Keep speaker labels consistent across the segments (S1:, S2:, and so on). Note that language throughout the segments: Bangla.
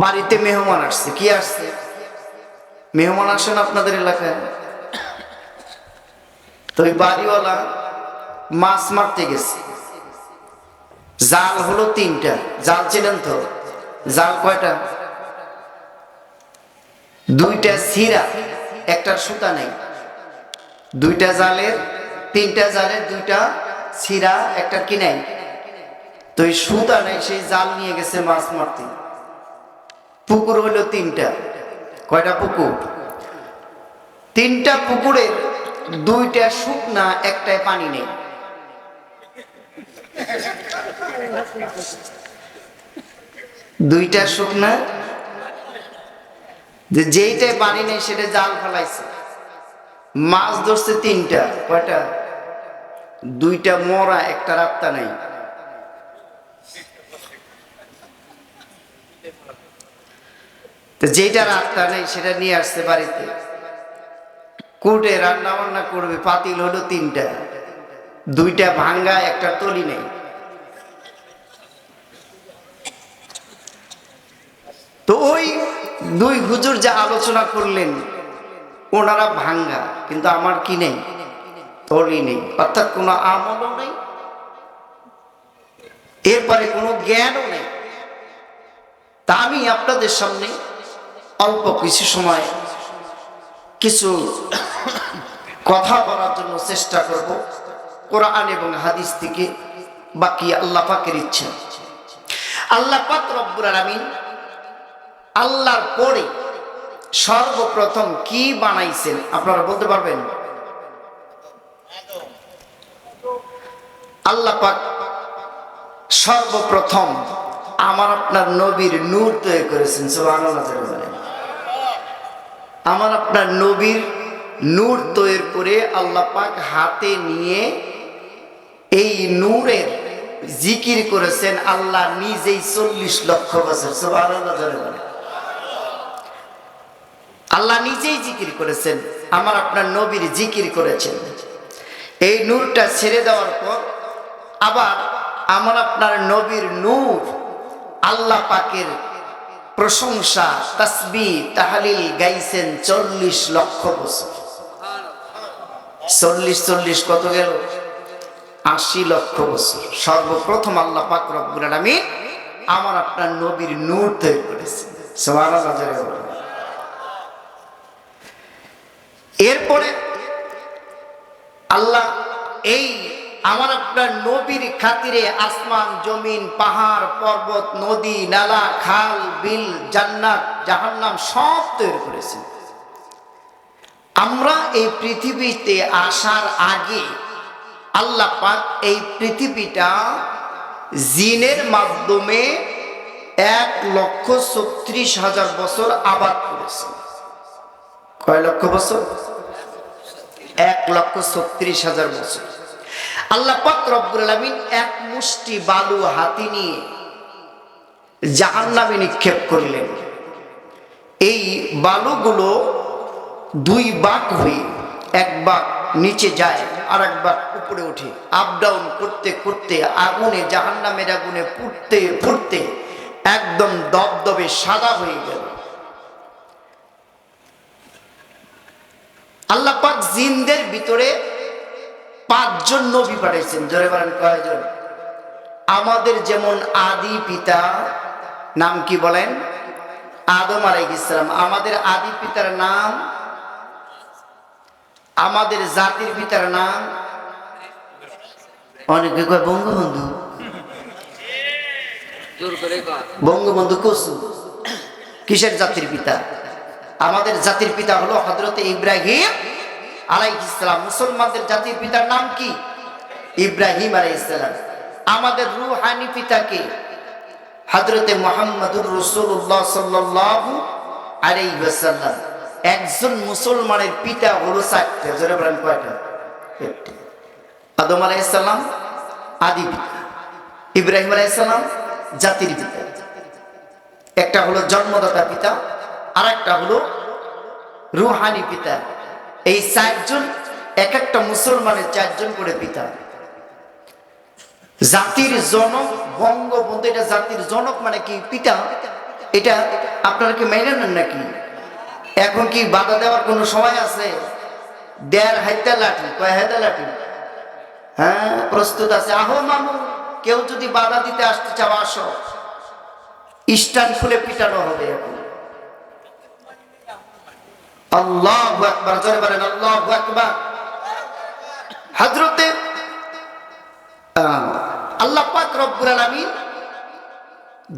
S1: বাড়িতে মেহমান আসছে। কি আসছে? মেহমান আসেন আপনাদের এলাকায়? তো ওই বাড়িওয়ালা মাছ মারতে গেছে। জাল হলো 3টা। জাল ছিলেন তো? জাল কয়টা? 2টা ছিঁড়া, একটার সুতা নেই। 2টা জালের, 3টা জালের 2টা ছিঁড়া, একটার কি নেই। তো এই সুতা নেই, সেই জাল নিয়ে গেছে মাছ মারতে। পুকুর হলো 3টা। কয়টা পুকুর? 3টা পুকুরের 2টা শুকনা, একটায় পানি নেই। দুইটা শুকনা, যেইটায় পানি নেই সেটা জাল ফেলাইছে। মাছ ধরছে 3টা। কয়টা? 2টা মরা, একটা রাপ্তা নাই। তো যেটা রাস্তা নেই সেটা নিয়ে আসছে বাড়িতে। কুটে রান্না বান্না করবে। পাতিল হলো 3টা, 2টা ভাঙ্গা, একটা তলি নেই। তো ওই 2 হুজুর যা আলোচনা করলেন, ওনারা ভাঙ্গা, কিন্তু আমার কি নেই, তলি নেই, অর্থাৎ কোনো আমলও নেই, এরপরে কোনো জ্ঞানও নেই। তা আমি আপনাদের সামনে অল্প কিছু সময় কিছু কথা বলার জন্য চেষ্টা করব কোরআন এবং হাদিস থেকে, বাকি আল্লাহ পাকের ইচ্ছা। আল্লাহ পাক রব্বুল আলামিন আল্লাহর পরে সর্বপ্রথম কি বানাইছেন আপনারা বলতে পারবেন? আল্লাহ পাক সর্বপ্রথম আমার আপনার নবীর নূর তৈরি করেছেন। সুবহানাল্লাহ। আমার আপনার নবীর নূর তৈরি করে আল্লাহ পাক হাতে নিয়ে এই নূরের জিকির করেছেন আল্লাহ নিজেই 40 লক্ষ বছর। সুবহানাল্লাহ। আল্লাহ নিজেই জিকির করেছেন, আমার আপনার নবীর জিকির করেছেন। এই নূরটা ছেড়ে দেওয়ার পর আবার আমার আপনার নবীর নূর আল্লাহ পাকের প্রশংসা, তাসবিহ, তাহলিল গাইছেন 40 লক্ষ বছর। 40 কত গেল? 80 লক্ষ বছর। সর্বপ্রথম আল্লাহ পাক রব্বুল আলামিন আমার আপনার নবীর নূর তৈরি করেছেন। সুবহানাল্লাহ। এরপরে আল্লাহ এই আমার আপনার নবীর খাতিরে আসমান, জমিন, পাহাড়, পর্বত, নদী, নালা, খাল, বিল, জান্নাত, জাহান্নাম সব তৈরি করেছেন। আমরা এই পৃথিবীতে আসার আগে আল্লাহ পাক এই পৃথিবীটা জিনের মাধ্যমে 1,36,000 বছর আবাদ করেছেন। কয় লক্ষ বছর? 1,36,000 বছর। আল্লাহ পাক রব্বুল আলামিন এক মুষ্টি বালু হাতে নিয়ে জাহান্নামে নিক্ষেপ করলেন। এই বালুগুলো 2 ভাগ হয়ে, এক ভাগ নিচে যায় আর এক ভাগ উপরে ওঠে। আপ ডাউন করতে করতে আগুনে, জাহান্নামের আগুনে পুড়তে পুড়তে একদম দবদবে সাদা হয়ে গেল। আল্লাহ পাক জিনদের ভিতরে 5 জন নবী পাঠাইছেন। জোরে বলেন কয়জন? আমাদের যেমন আদি পিতা নাম কি বলেন? আদম আলাইহিস সালাম। আমাদের আদি পিতার নাম, আমাদের জাতির পিতার নাম অনেকে কয় বঙ্গবন্ধু। বঙ্গবন্ধু কসু কিসের জাতির পিতা? আমাদের জাতির পিতা হলো হযরত ইব্রাহিম আলাইহিস সালাম। মুসলমানদের জাতির পিতার নাম কি? ইব্রাহিম আলাইহিস সালাম। আমাদের রূহানি পিতা কে? হযরত মুহাম্মদুর রাসূলুল্লাহ সাল্লাল্লাহু আলাইহি ওয়াসাল্লাম। একজন মুসলমানের পিতা হলো 4টা। জোরে বলেন কয়টা? 1টা। আদম আলাইহিস সালাম আদি পিতা, ইব্রাহিম আলাইহিস সালাম জাতির পিতা। একটা হলো জন্মদাতা পিতা, আর একটা হলো রূহানি পিতা। এই 4 জন, এক একটা মুসলমানের 4 জন করে পিতা। জাতির জনক বঙ্গবন্ধু, এটা জাতির জনক মানে কি? পিতা। এটা আপনারা কি মেনে নেন নাকি? এখন কি বাধা দেওয়ার কোনো সময় আছে? দেড় হাইতা লাঠি, কয় হাইতা লাঠি? হ্যাঁ, প্রস্তুত আছে। আহো মামু, কেউ যদি বাধা দিতে আসতে চাও আসো, স্ট্যান্ড খুলে পিটানো হবে এখন। আল্লাহু আকবার, জোরে বলেন আল্লাহু আকবার। হযরতে আল্লাহ পাক রব্বুল আলামিন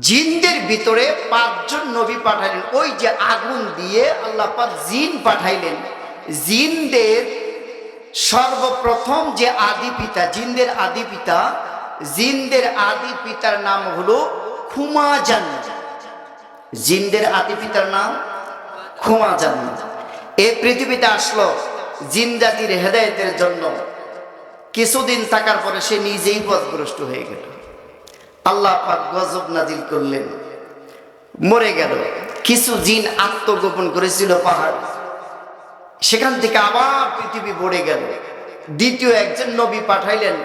S1: জিনদের ভিতরে 5 জন নবী পাঠালেন। ওই যে আগুন দিয়ে আল্লাহ পাক জিন পাঠাইলেন। জিনদের সর্বপ্রথম যে আদি পিতা, জিনদের আদি পিতা, জিনদের আদি পিতার নাম হলো খুমাজান। জিনদের আদি পিতার নাম খুমাজান। এই পৃথিবীতে আসলো জিন জাতির হেদায়েতের জন্য। কিছুদিন থাকার পরে সে নিজেই পথভ্রষ্ট হয়ে গেল। আল্লাহ পাক গজব নাজিল করলেন, মরে গেল। কিছু জিন আত্মগোপন করেছিল পাহাড়, সেখান থেকে আবার পৃথিবী ভরে গেল। দ্বিতীয় একজন নবী পাঠাইলেন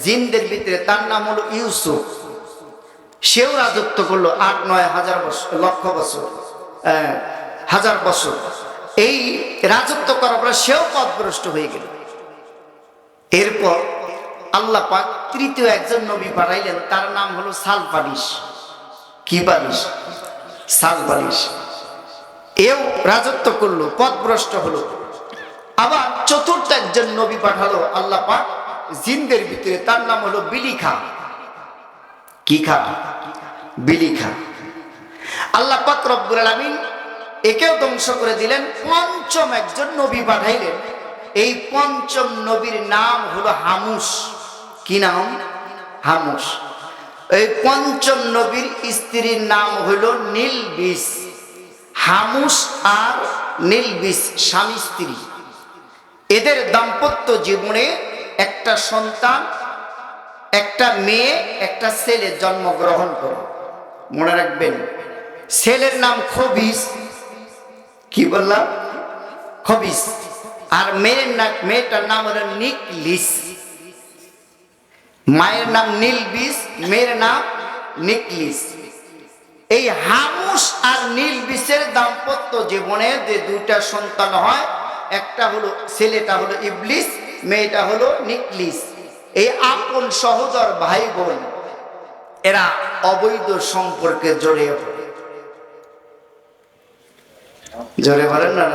S1: জিনদের ভিতরে, তার নাম হলো ইউসুফ। সেও রাজত্ব করলো 8-9 হাজার বছর, লক্ষ বছর, হাজার বছর। এই রাজত্ব করার পর সেও পথভ্রষ্ট হয়ে গেল। এরপর আল্লাহ পাক তৃতীয় একজন নবী পাঠাইলেন, তার নাম হলো সালপালিশ। কি পালিশ? সালপালিশ। এও রাজত্ব করলো, পথভ্রষ্ট হলো। আবার চতুর্থ একজন নবী পাঠালো আল্লাহ পাক জিনদের ভিতরে, তার নাম হলো বিলিখা। কি খা? বিলিখা। আল্লাহ পাক রব্বুল আলামিন একেও ধ্বংস করে দিলেন। পঞ্চম একজন নবী পাঠাইলেন। এই পঞ্চম নবীর নাম হলো হামুস। কি নাম? হামুস। এই পঞ্চম নবীর স্ত্রীর নাম হলো নীলবিস। হামুস আর নীলবিস স্বামী স্ত্রী। এদের দাম্পত্য জীবনে একটা সন্তান, একটা মেয়ে, একটা ছেলে জন্মগ্রহণ করে। মনে রাখবেন, ছেলের নাম খবিস। কি বললাম? খবিস। আর মেয়েটার নাম হলো নিকলিস। মায়ের নাম নীলবিস, মেয়ের নাম নিকলিস। এই হামুস আর নীলবিসের দাম্পত্য জীবনে যে দুইটা সন্তান হয়, একটা হলো, ছেলেটা হলো ইবলিস, মেয়েটা হলো নিকলিস। এই আপন সহোদর ভাই বোন, এরা অবৈধ সম্পর্কে জড়িয়ে পড়ে। জোরে বলেন না?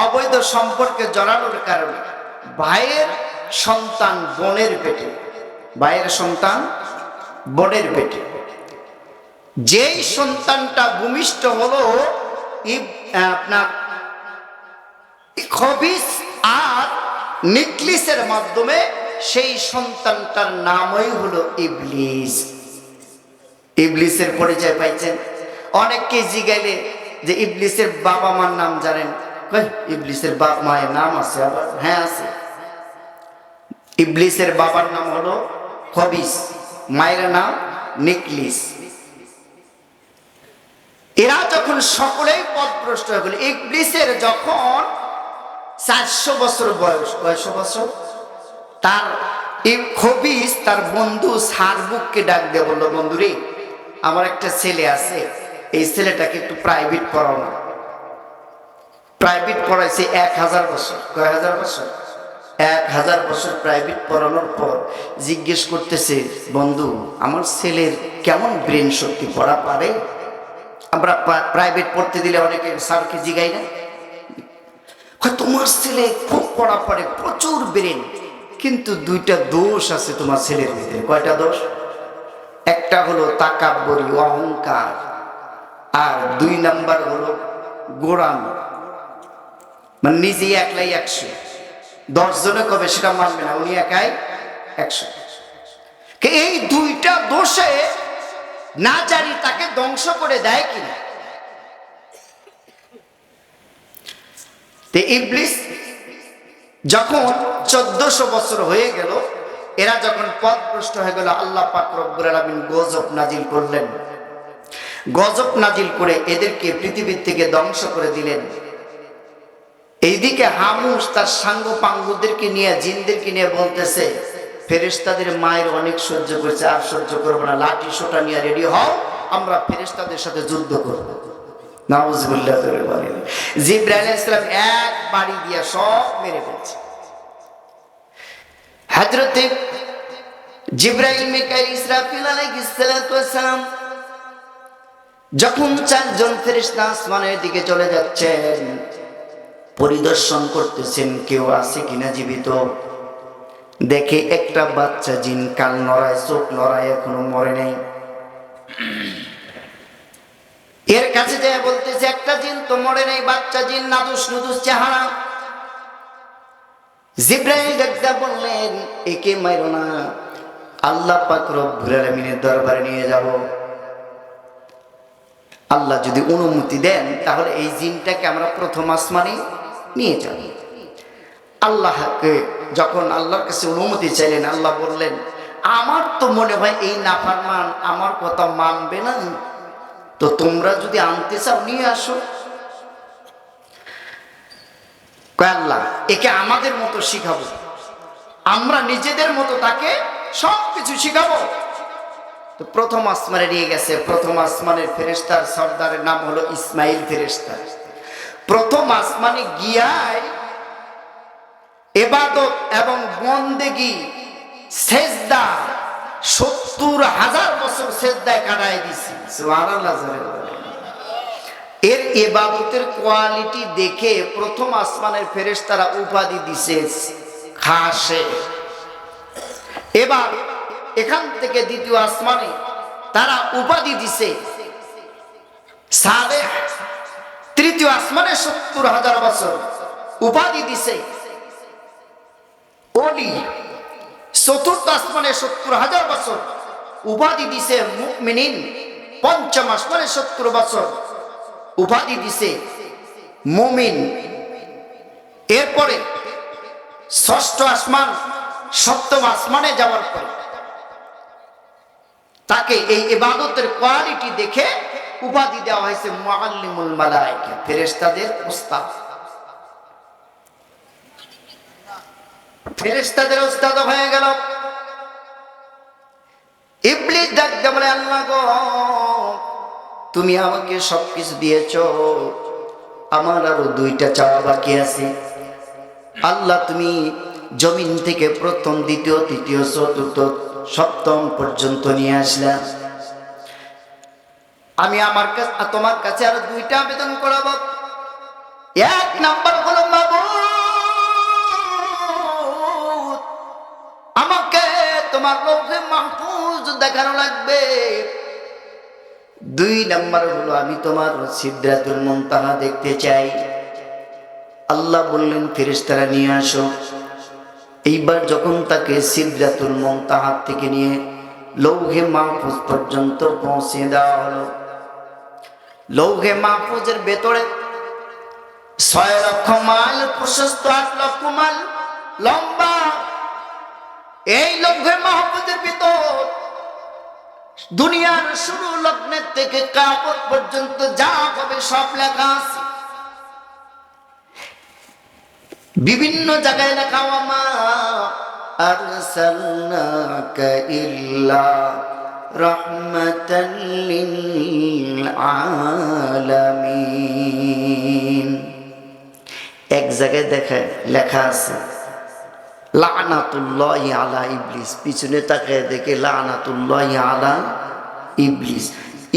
S1: অবৈধ সম্পর্কে জড়ানোর কারণে ভাইয়ের সন্তান বোনের পেটে, ভাইয়ের সন্তান বোনের পেটে। যেই সন্তানটা ভূমিষ্ঠ হলো আপনার খবিস আর নিকলিসের মাধ্যমে, সেই সন্তানটার নামই হলো ইবলিস। ইবলিসের পরিচয় পাইছেন? অনেককে জিজ্ঞাইলে যে ইবলিসের বাবা মার নাম জানেন? ইবলিসের বাপ মায়ের নাম আছে? আবার হ্যাঁ আছে। ইবলিসের বাবার নাম হলো খবিস, মায়ের নাম নিকলিস। এরা যখন সকলেই পথভ্রষ্ট হয়ে গেল, ইবলিসের যখন 400 বছর বয়স, 100 বছর, তার খবিস তার বন্ধু সারবুককে ডাক দিয়ে বললো, বন্ধুরে, আমার একটা ছেলে আছে, এই ছেলেটাকে একটু প্রাইভেট পড়াও না। প্রাইভেট পড়াইছে 1000 বছর। কয় হাজার বছর? 1000 বছর প্রাইভেট পড়ানোর পর জিজ্ঞেস করতেছে, বন্ধু, আমার ছেলের কেমন ব্রেন শক্তি, পড়া পারে? আমরা প্রাইভেট পড়তে দিলে অনেকে স্যারকে জিগাই না, তোমার ছেলে খুব পড়া পড়ে, প্রচুর ব্রেন, কিন্তু দুইটা দোষ আছে তোমার ছেলের ভিতরে। কয়টা দোষ? একটা হলো তাকাব্বুরি, অহংকার, আর 2 নাম্বার হলো গোড়ামি, মানে নিজেই একলাই 100, 10 জনে কবে সেটা মানবে না, উনি একাই 100। এই দুইটা দোষে না জানি তাকে ধ্বংস করে দেয় কিনা। ইবলিস যখন 1400 বছর হয়ে গেল, এরা যখন পথভ্রষ্ট হয়ে গেল, আল্লাহ পাক রব্বুল আলামিন গজব নাজিল করলেন। গজব নাজিল করে এদেরকে পৃথিবীর থেকে ধ্বংস করে দিলেন। এইদিকে হামুস তার সাঙ্গ পাঙ্গুদেরকে নিয়ে, জিনদেরকে নিয়ে বলতেছে, ফেরেশতাদের মায়ের অনেক সহ্য করেছে, আর সহ্য করবো না, লাঠি সোটা নিয়ে রেডি হও, আমরা ফেরেশতাদের সাথে যুদ্ধ করব। নাউজুবিল্লাহ করে বলেন। জিবরাইল আলাইহিস সালাম এক বাড়ি দিয়ে সব মেরে ফেলছে। হযরতে জিবরাইল, মিকাইল, ইসরাফিল আলাইহিস সালাম যখন চারজন ফেরেশতা আসমানের দিকে চলে যাচ্ছেন, পরিদর্শন করতেছেন কেউ আছে কিনা জীবিত। দেখে একটা বাচ্চা জিন কাল নড়ায়, চোখ নড়ায়, এখনো মরে নাই। এর কাছে যায় বলতেছে একটা জিন তো মরে নাই, বাচ্চা জিন, নাদুস নুদুস চেহারা। জিবরাইল ডাকতে বললেন একে মাইরো না, আল্লাহ পাক রব্বুল আলামিনের দরবারে নিয়ে যাব। আল্লাহ যদি অনুমতি দেন তাহলে এই জিনটাকে আমরা প্রথম আসমানে নিয়ে যাব। আল্লাহকে যখন আল্লাহর কাছে অনুমতি চাইলেন, আল্লাহ বললেন আমার তো মনে হয় এই নাফরমান আমার কথা মানবে না, তো তোমরা যদি আনতে চাও নিয়ে আসো। আল্লাহ একে আমাদের মতো শিখাবো, আমরা নিজেদের মতো তাকে সবকিছু শিখাবো। তো প্রথম আসমানে নিয়ে গেছে। প্রথম আসমানের ফেরেশতার সর্দারের নাম হলো ইসমাইল ফেরেশতা। প্রথম আসমানে গিয়ায় ইবাদত এবং বন্দেগী সেজদা ৭০,০০০ বছর সেজদায় কাটায় দিছি। সুবহানাল্লাহ। এর ইবাদতের কোয়ালিটি দেখে প্রথম আসমানের ফেরেশতারা উপাধি দিছে খাসে। এবার এখান থেকে দ্বিতীয় আসমানে তারা উপাধি দিছে সালেহ। তৃতীয় আসমানে ৭০,০০০ বছর উপাধি দিছে ওলি। চতুর্থ আসমানে ৭০,০০০ বছর উপাধি দিছে মুমিনিন। পঞ্চম আসমানে ৭০ বছর উপাধি দিছে মুমিন। এরপরে ষষ্ঠ আসমান, সপ্তম আসমানে যাওয়ার পরে তাকে এই ইবাদতের কোয়ালিটি দেখে উপাধি দেওয়া হয়েছে মুআল্লিমুল মালায়েকা, ফেরেশতাদের উস্তাদ। ফেরেশতাদের উস্তাদ হয়ে গেল। ইবলিস ডাকতে বলে আল্লাহ গো, তুমি আমাকে সবকিছু দিয়েছো, আমার আরো 2টা চাওয়া বাকি আছে। আল্লাহ তুমি জমিন থেকে প্রথম, দ্বিতীয়, তৃতীয়, চতুর্থ, সপ্তম পর্যন্ত নিয়ে আসলাম। আমি তোমার কাছে আরো 2টা আবেদন করব। এক নাম্বার হলো মাবুদ, আমাকে তোমার লৌহে মাহফুজ দেখানো লাগবে। 2 নাম্বার হলো আমি তোমার সিদরাতুল মুনতাহা দেখতে চাই। আল্লাহ বললেন ফেরেশতারা নিয়ে আসো। এইবার যখন তাকে সিদরাতুল মুনতাহা থেকে নিয়ে লৌহে মাহফুজ পর্যন্ত পৌঁছে দেওয়া হলো, লৌহে মাহফুজের ভেতরে 6 লক্ষ মাইল প্রশস্ত, 8 লক্ষ মাইল লম্বা। এই লৌহে মাহফুজের ভিতর দুনিয়ার শুরু লগ্নের থেকে কিয়ামত পর্যন্ত যা হবে সব লেখা আছে। বিভিন্ন জায়গায় লেখা ওয়ামা আরসালনাকা ইল্লা রাহমাতাল লিল আলামিন। এক জায়গায় লেখা আছে লানাতুল্লাহি আলা ইবলিস, পিছনে তাকায় দেখে লানাতুল্লাহি আলা ইবলিস,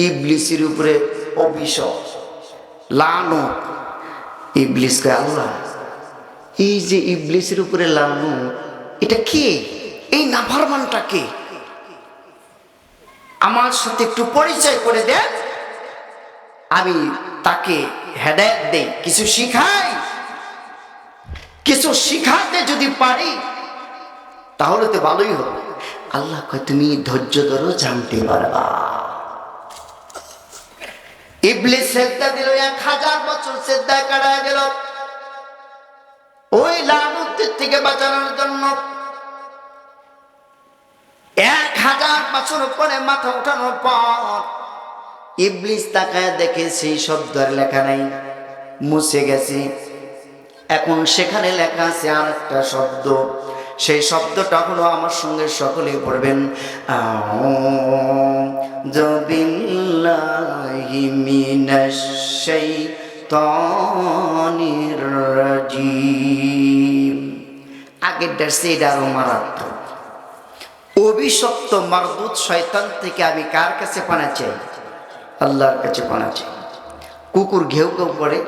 S1: ইবলিসের উপরে অভিশাপ, লানত। ইবলিস কয় আল্লাহ এই যে ইবলিসের উপরে লানত, এটা কে? এই নাফরমানটা কে? আমার সাথে একটু পরিচয় করে দেন, আমি তাকে হেদায়েত দেই, কিছু শিখাই। কিছু শিখাতে যদি পারি তাহলে তো ভালোই হবে। আল্লাহ কয় তুমি ধৈর্য ধরো, জানতে পারবা। ইবলিস সেজদা দিল, 1000 বছর সেজদায় কাটায় গেল ওই লানতের থেকে বাঁচানোর জন্য। 1000 বছর পরে মাথা উঠানোর পর ইবলিস তাকায় দেখে সেই শব্দের লেখা নাই, মুছে গেছে। এখন সেখানে লেখা আছে আর একটা শব্দ, সেই শব্দটা হলো আমার সঙ্গে সকলে পড়বেন, আউযু বিল্লাহি মিনাশ শাইতানির রাজিম। আগেরটার চেয়ে আরো মারাত্মক। অভিশপ্ত মারদুদ শয়তান থেকে আমি কার কাছে পানা চাই? আল্লাহর কাছে পানা চাই। কুকুর ঘেউ ঘেউ করে,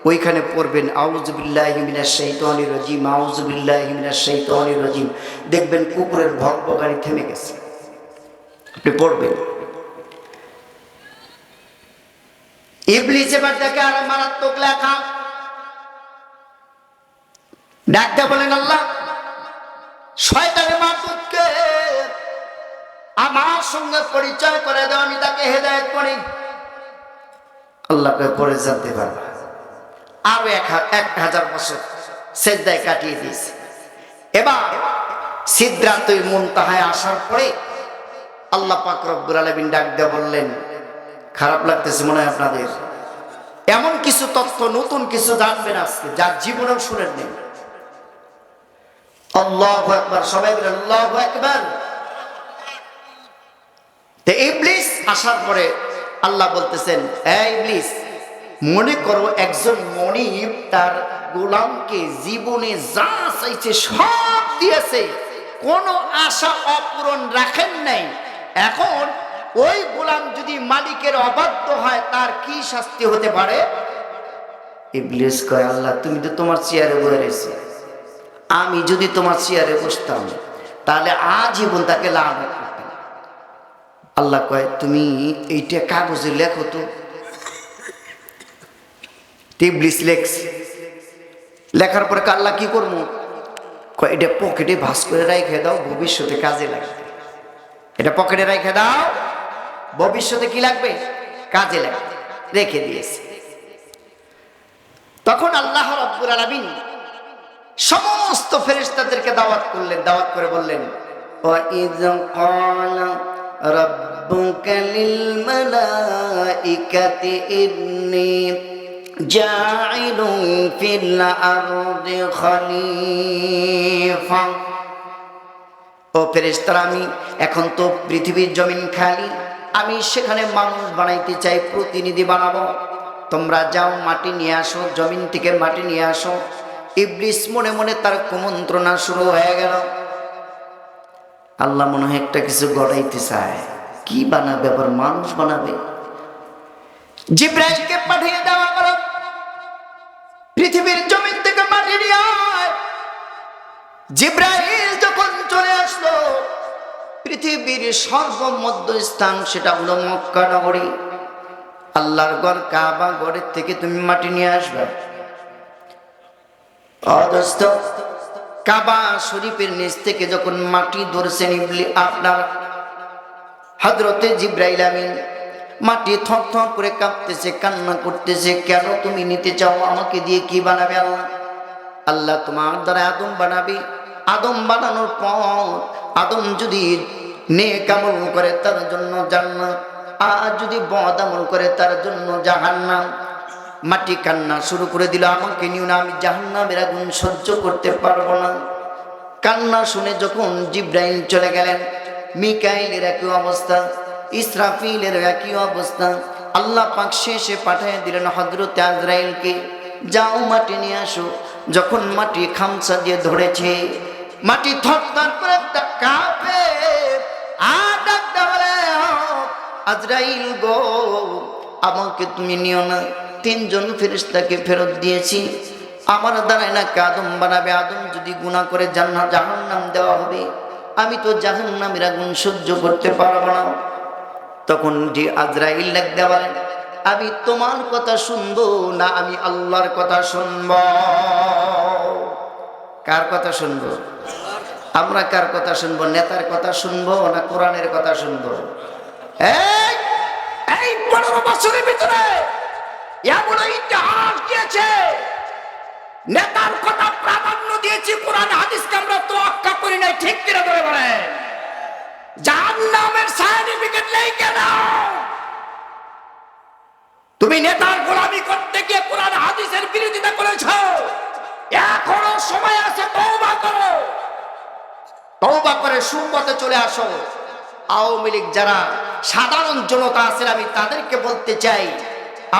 S1: ওইখানে পড়বেন আউযু বিল্লাহি মিনাশ শাইতানির রাজিম, আউযু বিল্লাহি মিনাশ শাইতানির রাজিম। দেখবেন কুকুরের ভগভগানি থেমে গেছে। আপনি পড়বেন। ইবলিস এবার দেখে আর মারাত্মক লেখা, ডাকতে বলেন, আল্লাহ শয়তানের মারদুদকে আমার সঙ্গে পরিচয় করে দাও, আমি তাকে হেদায়েত করি। আল্লাহকে পরে জানতে পারবে। আরো 1000 বছর সেজদায় কাটিয়ে দিয়েছে। এবার সিদরাতুল মুনতাহায় আসার পরে আল্লাহ পাক রব্বুল আলামিন ডাক দিয়ে বললেন, খারাপ লাগতেছে মনে হয় আপনাদের, এমন কিছু তথ্য, নতুন কিছু জানবেন আজকে যার জীবনেও শুনেন নেই। আল্লাহু আকবার, সবাই বলেন আল্লাহু আকবার। তো ইবলিস আসার পরে আল্লাহ বলতেছেন, এই ইবলিস, মনে করো একজন মনিব তার গোলামকে জীবনে যা চাইছে সব দিয়েছে, কোনো আশা অপূরণ রাখেন নাই। এখন ওই গোলাম যদি মালিকের অবাধ্য হয় তার কি শাস্তি হতে পারে? ইবলিস কয়, আল্লাহ তুমি তো তোমার চেয়ারে বসে রয়েছে, আমি যদি তোমার চেয়ারে বসতাম তাহলে আজীবন তাকে লানত করতাম। আল্লাহ কয়, তুমি এইটা কাগজে লেখো তো। ইবলিস লেখছে, লেখার পরে আল্লাহ কি করবো? কয়, এটা পকেটে ভাঁজ করে রেখে দাও, ভবিষ্যতে কাজে লাগবে। এটা পকেটে রেখে দাও, ভবিষ্যতে কি লাগবে? কাজে লাগবে। রেখে দিয়েছে। তখন আল্লাহ রাব্বুল আলামিন সমস্ত ফেরেশতাদেরকে দাওয়াত করলেন, দাওয়াত করে বললেন, ওয়া ইয ক্বালা রাব্বুকা লিল মালাইকাতি ইন্নী জাইলুন ফিল আরদি খলিফা। ও ফেরেশতারা, আমি এখন তো পৃথিবীর জমিন খালি, আমি সেখানে মানুষ বানাইতে চাই, প্রতিনিধি বানাবো। তোমরা যাও, মাটি নিয়ে আসো, জমিন থেকে মাটি নিয়ে আসো। ইবলিস মনে মনে তার কুমন্ত্রণা শুরু হয়ে গেল। আল্লাহ মনে হয় একটা কিছু গড়াইতে চায়, কি বানাবে? আবার মানুষ বানাবে। জিবরাইলকে পাঠিয়ে দেওয়া হলো, পৃথিবীর জমিন থেকে মাটি নিয়ে আয়। জিবরাইল যখন চলে আসলো, পৃথিবীর সর্বমধ্য স্থান সেটা হলো মক্কা নগরী, আল্লাহর ঘর কাবা ঘরের থেকে তুমি মাটি নিয়ে আসবে। অদস্ত কাবা শরীফের নিচ থেকে যখন মাটি ধরছেন আপনার হযরতে জিবরাইল আমিন, মাটি থরথর করে কাঁপতেছে, কান্না করতেছে, কেন তুমি নিতে চাও? আমাকে দিয়ে কি বানাবে? আল্লাহ, আল্লাহ তোমার দ্বারা আদম বানাবে। আদম বানানোর পর আদম যদি নেক আমল করে তার জন্য জান্নাত, আর যদি বদ আমল করে তার জন্য জাহান্নাম। মাটি কান্না শুরু করে দিল, আমাকে নিও না, আমি জাহান্নামের আগুন সহ্য করতে পারবো না। কান্না শুনে যখন জিবরাইল চলে গেলেন, মিকাইলের একই অবস্থা, ইসরাফিলের একই অবস্থা। আল্লাহ পাক শেষে পাঠিয়ে দিলেন হযরতে আজরাইলকে, যাও মাটি নিয়ে আসো। যখন মাটি খামসা দিয়ে ধরেছে, মাটি থরথর করে কাঁপে, আর ডাকতে বলে, আজরাইল গো, আমাকে তুমি নিও না। 3 জন ফেরেশতাকে ফেরত দিয়েছি, আমার দ্বারা নাকি আদম বানাবে। আদম যদি গুনাহ করে জাহান্নাম দেওয়া হবে, আমি তো জাহান্নামের আগুন সহ্য করতে পারবো না। তখন যে আজরাইল ডাকতে বলেন, আমি তোমার কথা শুনবো না, আমি আল্লাহর কথা শুনবো। কার কথা শুনবো? আমরা কার কথা শুনবো? নেতার কথা শুনবো না কোরআনের কথা শুনবো? এই 15 বছরের ভিতরে এমন ইতিহাস দিয়েছে, নেতার কথা প্রাধান্য দিয়েছি, কোরআন হাদিসকে আমরা তোয়াক্কা করি নাই। ঠিক কিনা ধরে বলেন? জাহান্নামের সার্টিফিকেট নেই কেন? তুমি নেতার গোলামি করতে গিয়ে কোরআন হাদিসের বিরোধিতা করেছো, এখনো সময় আছে, তওবা করো। তওবা করে সুপথে চলে আসো। আওয়ামী লীগ যারা সাধারণ জনতা আছেন, আমি তাদেরকে বলতে চাই,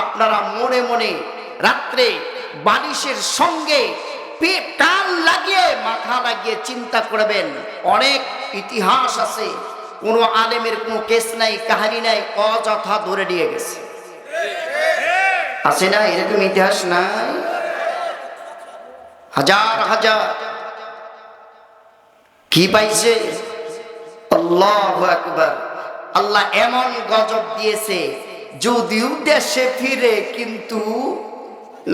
S1: আপনারা মনে মনে রাত্রে বালিশের সঙ্গে কান লাগিয়ে মাথা লাগিয়ে চিন্তা করবেন। অনেক ইতিহাস আছে, কোনো আলেমের কোনো কেস নাই, কাহিনী নাই, অযথা ধরে নিয়ে গেছে। আছে না এরকম ইতিহাস? নাই? হাজার হাজার কি পাইছে? আল্লাহু আকবার। আল্লাহ এমন গজব দিয়েছে, যদিও দেশে ফিরে কিন্তু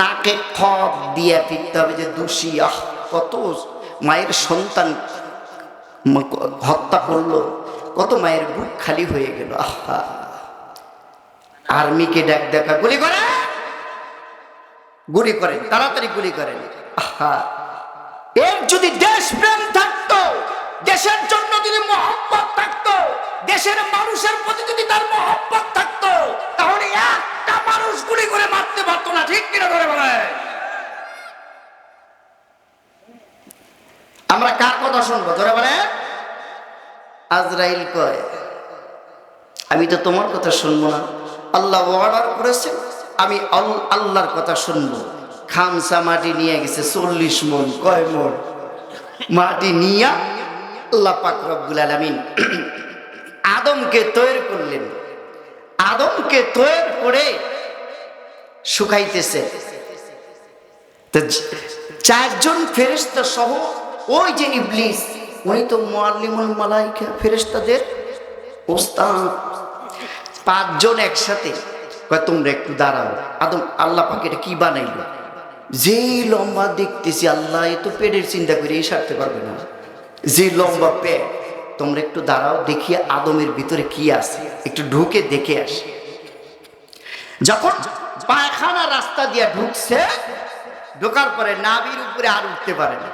S1: নাকে খপ দিয়ে ফিরতে হবে যে দোষী। কত মায়ের সন্তান হত্যা করলো, কত মায়ের বুক খালি হয়ে গেল। আহা, আর্মিকে ডাক দেখা, গুলি করে, গুলি করেন, তাড়াতাড়ি গুলি করেন। আহা, এর যদি দেশপ্রেম থাকতো, দেশের জন্য যদি মহব্বত থাকতো, দেশের মানুষের প্রতি যদি তার মহব্বত থাকতো, তাহলে একটা মানুষ গুলি করে মারতে পারতো না। ঠিক কিনা ধরে বলে? আমরা কার কথা শুনবো? ধরে বলে আজরাইল কয়, আমি তো তোমার কথা শুনবো না, আল্লাহ অর্ডার করেছে, আমি আল্লাহর কথা শুনবো। খামসা মাটি নিয়ে গেছে 40 মণ। কয় মণ মাটি নিয়া আল্লাহ পাক রব্বুল আলামিন আদমকে তৈরি করলেন। আদমকে তৈরি করে শুকাইতেছে। চারজন ফেরেশতা সহ ওই যে ইবলিস, উনি তো মুআল্লিমুল মালায়েকা, ফেরেশতাদের ওস্তাদ। 5 জন একসাথে কয় তোমরা একটু দাঁড়াও। আদম, আল্লাহ পাক এটা কি বানাইলো? যে লম্বা দেখতেছি, আল্লাহ এ তো পেটের চিন্তা করে এই সারতে পারবে না, যে লম্বা পেট। তোমরা একটু দাঁড়াও, দেখি আদমের ভিতরে কি আছে, একটু ঢুকে দেখে আসি। যখন পায়খানা রাস্তা দিয়ে ঢুকছে, ঢোকার পরে নাভির উপরে আর উঠতে পারে না,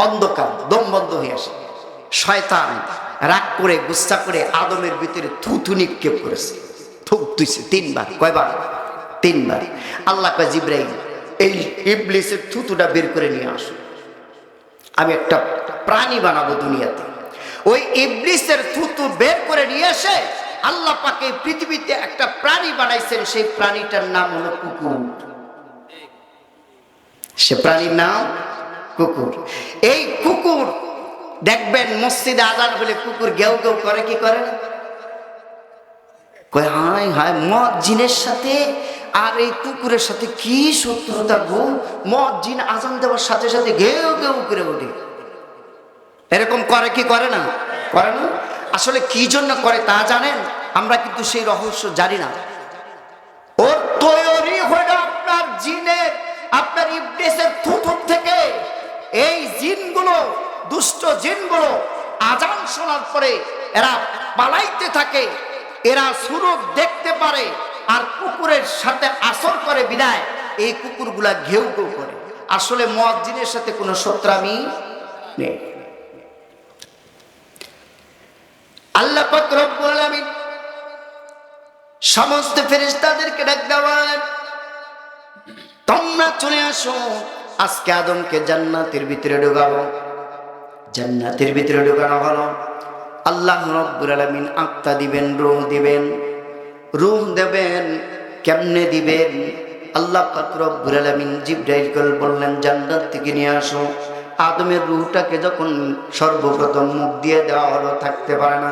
S1: অন্ধকার, দম বন্ধ হয়ে আসে। শয়তান রাগ করে গুচ্ছা করে আদমের ভিতরে থুথু নিক্ষেপ করেছে, থুক তুইছে 3 বার। কয়বার? 3 বার। আল্লাহ কয় জিবরাইল, এই ইবলিসের থুতুটা বের করে নিয়ে আসো, আমি একটা প্রাণী বানাবো দুনিয়াতে। ওই ইবলিসের থুতু বের করে নিয়ে এসে আল্লাহ পাকে পৃথিবীতে একটা প্রাণী বানাইছেন, সেই প্রাণীটার নাম হলো কুকুর। সে প্রাণীর নাম কুকুর। এই কুকুর দেখবেন মসজিদে আজান হলে কুকুর গেউ গেউ করে, কি করে না? কয় হায় হায়, মুয়াজ্জিনের সাথে আর এই কুকুরের সাথে কি শত্রুতা গো! মুয়াজ্জিন আজান দেওয়ার সাথে সাথে গেউ গেউ করে ওঠে। এরকম করে কি করে না? করে না। আসলে কি জন্য করে তা জানেন? আমরা কিন্তু সেই রহস্য জানি না। ওর তৈরি হয়ে আপনার জিনের, আপনার ইবলিসের থুথু থেকে এই জিনগুলো, দুষ্ট জিনগুলো আজান শোনার পরে এরা পালাইতে থাকে। এরা সুরত দেখতে পারে আর কুকুরের সাথে আসর করে বিদায় এই কুকুরগুলা ঘেউ ঘেউ করে। আসলে মুয়াজ্জিনের সাথে কোনো শত্রামি নেই। আল্লাহ পাক রব্বুল আলামিন সমস্ত ফেরেশতাদেরকে ডাক দেওয়ালেন, তোমরা চলে আসো, আজকে আদমকে জান্নাতের ভিতরে ঢোকাবো। জান্নাতের ভিতরে ঢোকানো হলো। আল্লাহ রব্বুল আলামিন আত্মা দিবেন, রূহ দিবেন। রূহ দেবেন কেমনে দিবেন? আল্লাহ পাক রব্বুল আলামিন জিবরাইলকে বললেন জান্নাত থেকে নিয়ে আসো। আদমের রূহটাকে যখন সর্বপ্রথম মুখ দিয়ে দেওয়া হলো, থাকতে পারে না,